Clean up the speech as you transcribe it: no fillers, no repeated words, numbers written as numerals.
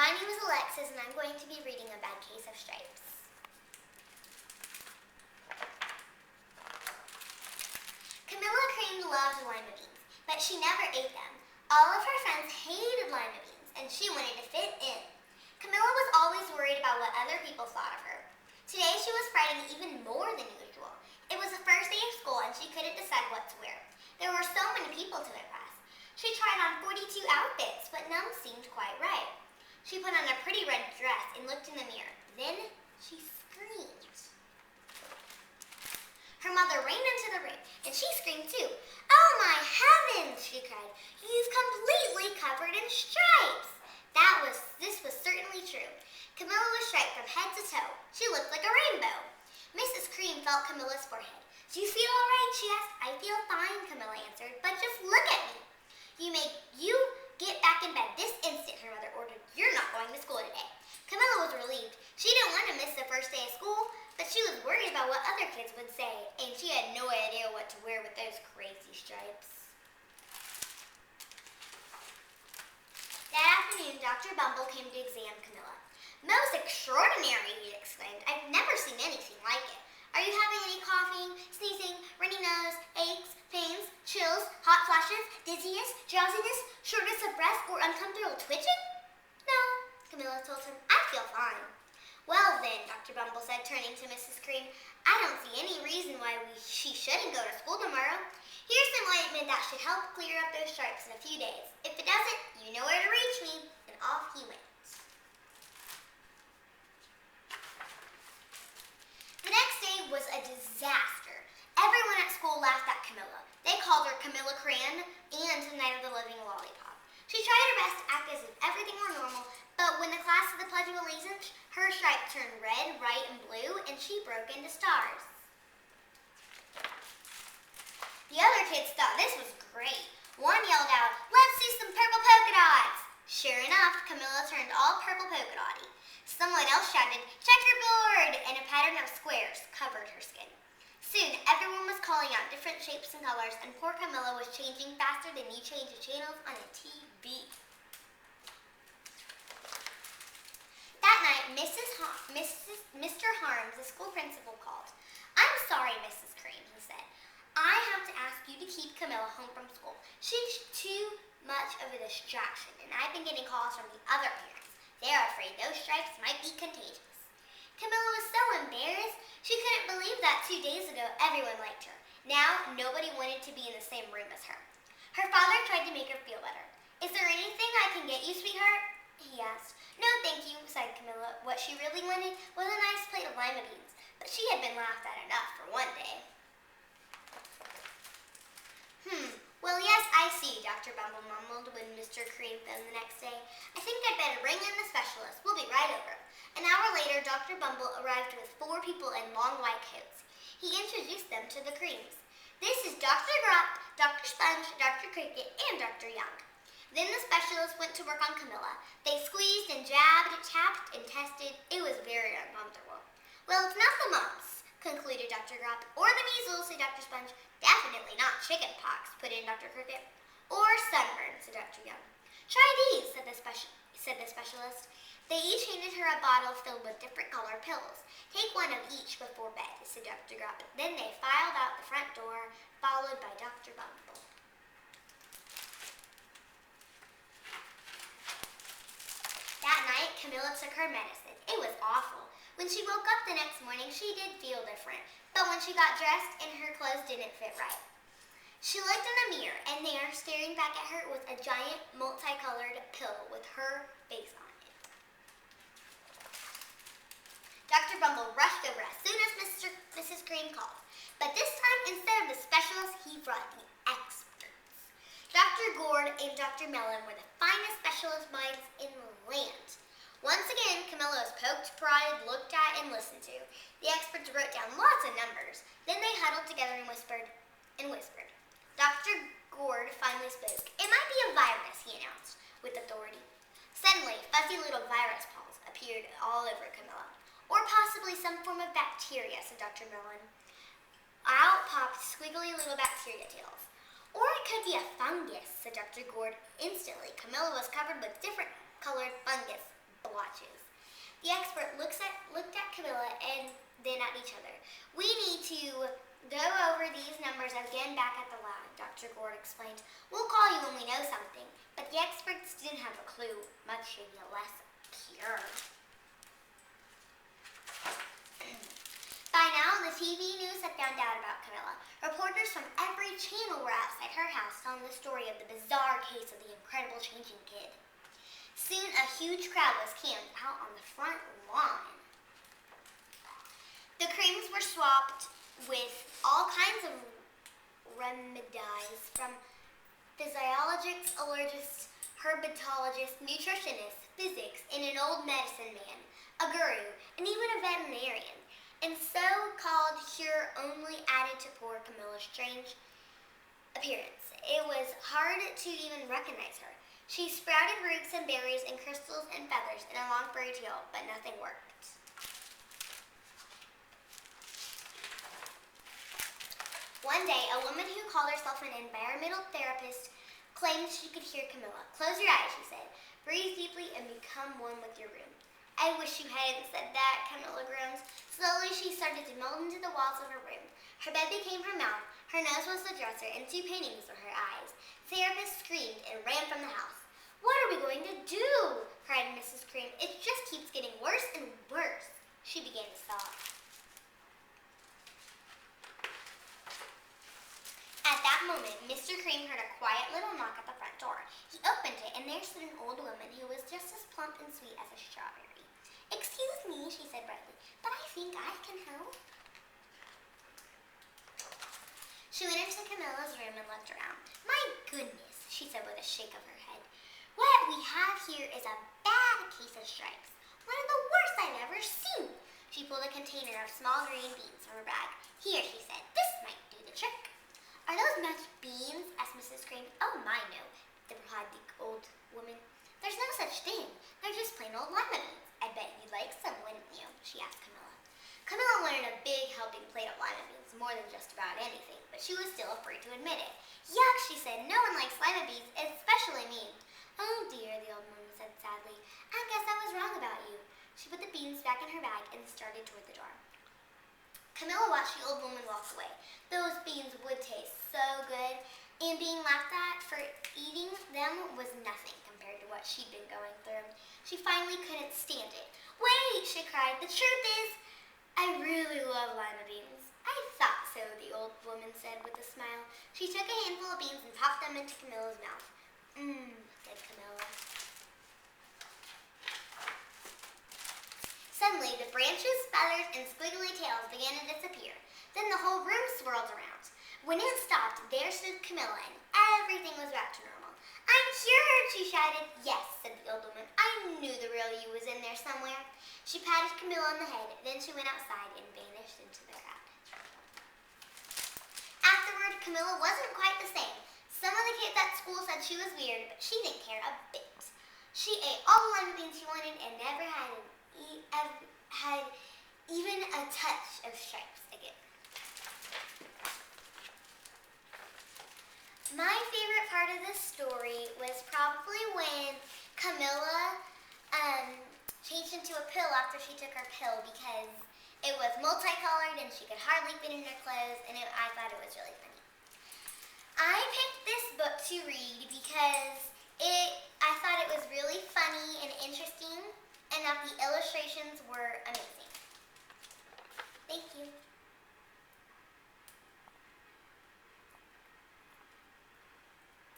My name is Alexis, and I'm going to be reading A Bad Case of Stripes. Camilla Cream loved lima beans, but she never ate them. All of her friends hated lima beans, and she wanted to fit in. Camilla was always worried about what other people thought of her. Today she was frightened even more than usual. It was the first day of school, and she couldn't decide what to wear. There were so many people to impress. She tried on 42 outfits, but none seemed quite right. She put on a pretty red dress and looked in the mirror. Then she screamed. Her mother ran into the room, and she screamed too. "Oh my heavens!" she cried. "You've completely covered in stripes!" This was certainly true. Camilla was striped from head to toe. She looked like a rainbow. Mrs. Cream felt Camilla's forehead. "Do you feel all right?" she asked. "I feel fine," Camilla answered, "but just look at me." You get back in bed this instant," her mother ordered. "You're not going to school today." Camilla was relieved. She didn't want to miss the first day of school, but she was worried about what other kids would say, and she had no idea what to wear with those crazy stripes. That afternoon, Dr. Bumble came to examine Camilla. "Most extraordinary," he exclaimed. "I've never seen anything like it. Are you having any coughing, sneezing, runny nose, aches, pains, chills, hot flashes, dizziness, drowsiness, shortness of breath, or uncomfortable twitching?" "No," Camilla told him. "I feel fine." "Well then," Dr. Bumble said, turning to Mrs. Cream, "I don't see any reason why she shouldn't go to school tomorrow. Here's some ointment that should help clear up those stripes in a few days. If it doesn't, you know where to reach me." And off he went. The next day was a disaster. Everyone at school laughed at Camilla. They called her Camilla Crayon and the Night of the Living Lollipop. She tried her best to act as if everything were normal, but when the class of the Pledge of Allegiance, her stripe turned red, white, and blue, and she broke into stars. The other kids thought this was great. One yelled out, "Let's see some purple polka dots!" Sure enough, Camilla turned all purple polka dotty. Someone else shouted, "Checkerboard!" and a pattern of squares covered her skin. Soon, everyone was calling out different shapes and colors, and poor Camilla was changing faster than you change the channels on a TV. That night, Mr. Harms, the school principal, called. "I'm sorry, Mrs. Cream," he said. "I have to ask you to keep Camilla home from school. She's too much of a distraction, and I've been getting calls from the other parents. They're afraid those stripes might be contagious." Camilla was so embarrassed. She couldn't believe that 2 days ago everyone liked her. Now nobody wanted to be in the same room as her. Her father tried to make her feel better. "Is there anything I can get you, sweetheart?" he asked. "No, thank you," sighed Camilla. What she really wanted was a nice plate of lima beans, but she had been laughed at enough for one day. "Well, yes, I see," Dr. Bumble mumbled when Mr. Cream phoned the next day. "I think I'd better ring in the specialist. We'll be right over." An hour later, Dr. Bumble arrived with 4 people in long white coats. He introduced them to the Creams. "This is Dr. Grop, Dr. Sponge, Dr. Cricket, and Dr. Young." Then the specialist went to work on Camilla. They squeezed and jabbed, tapped, and tested. It was very uncomfortable. "Well, it's not the mumps," concluded Dr. Grop. "Or the measles," said Dr. Sponge. "Definitely not chicken pox," put in Dr. Cricket. "Or sunburn," said Dr. Young. "Try these," said the specialist. They each handed her a bottle filled with different colored pills. "Take one of each before bed," said Dr. Grop. Then they filed out the front door, followed by Dr. Bumble. That night, Camilla took her medicine. It was awful. When she woke up the next morning, she did feel different, but when she got dressed and her clothes didn't fit right. She looked in the mirror, and there, staring back at her, was a giant multicolored pill with her face on it. Dr. Bumble rushed over as soon as Mrs. Cream called, but this time, instead of the specialist, he brought the experts. Dr. Gourd and Dr. Mellon were the finest specialist minds in the land. Once again, Camilla was poked, prodded, looked at, and listened to. The experts wrote down lots of numbers. Then they huddled together and whispered. Dr. Gourd finally spoke. "It might be a virus," he announced with authority. Suddenly, fuzzy little virus paws appeared all over Camilla. "Or possibly some form of bacteria," said Dr. Mellon. Out popped squiggly little bacteria tails. "Or it could be a fungus," said Dr. Gourd. Instantly, Camilla was covered with different colored fungus patches. The expert looked at Camilla and then at each other. We need to go over these numbers again back at the lab, Dr. Gord explained. We'll call you when we know something. But the experts didn't have a clue, much less pure. By now, the TV news had found out about Camilla. Reporters from every channel were outside her house telling the story of the bizarre case of the incredible changing kid. Soon, a huge crowd was camped out on the front lawn. The creams were swapped with all kinds of remedies from physiologists, allergists, herpetologists, nutritionists, physics, and an old medicine man, a guru, and even a veterinarian. And so-called cure only added to poor Camilla's strange appearance. It was hard to even recognize her. She sprouted roots and berries and crystals and feathers in a long furry tail, but nothing worked. One day, a woman who called herself an environmental therapist claimed she could hear Camilla. Close your eyes, she said. Breathe deeply and become one with your room. I wish you hadn't said that, Camilla groaned. Slowly, she started to melt into the walls of her room. Her bed became her mouth, her nose was the dresser, and 2 paintings were her eyes. The therapist screamed and ran from the house. What are we going to do? Cried Mrs. Cream. It just keeps getting worse and worse. She began to sob. At that moment, Mr. Cream heard a quiet little knock at the front door. He opened it, and there stood an old woman who was just as plump and sweet as a strawberry. Excuse me, she said brightly, but I think I can help. She went into Camilla's room and looked around. My goodness, she said with a shake of her head. What we have here is a bad case of stripes. One of the worst I've ever seen. She pulled a container of small green beans from her bag. Here, she said, this might do the trick. Are those mashed beans? Asked Mrs. Cream. Oh my, no, replied the old woman. There's no such thing. They're just plain old lima beans. I bet you'd like some, wouldn't you? She asked Camilla. Camilla wanted a big helping plate of lima beans, more than just about anything, but she was still afraid to admit it. Yuck, she said. No one likes lima beans, especially me. Oh dear, the old woman said sadly. I guess I was wrong about you. She put the beans back in her bag and started toward the door. Camilla watched the old woman walk away. Those beans would taste so good, and being laughed at for eating them was nothing compared to what she'd been going through. She finally couldn't stand it. Wait, she cried. The truth is, I really love lima beans. I thought so, the old woman said with a smile. She took a handful of beans and popped them into Camilla's mouth. Said Camilla. Suddenly, the branches, feathers, and squiggly tails began to disappear. Then the whole room swirled around. When it stopped, there stood Camilla, and everything was back to normal. I'm cured, she shouted. Yes, said the old woman. I knew the real you was in there somewhere. She patted Camilla on the head, then she went outside and vanished into the crowd. Afterward, Camilla wasn't quite the same. Some of the kids at school said she was weird, but she didn't care a bit. She ate all the lima beans she wanted and never had even a touch of stripes again. My favorite part of this story was probably when Camilla changed into a pill after she took her pill because it was multicolored and she could hardly fit in her clothes, and I thought it was really funny. I picked this book to read because I thought it was really funny and interesting, and that the illustrations were amazing.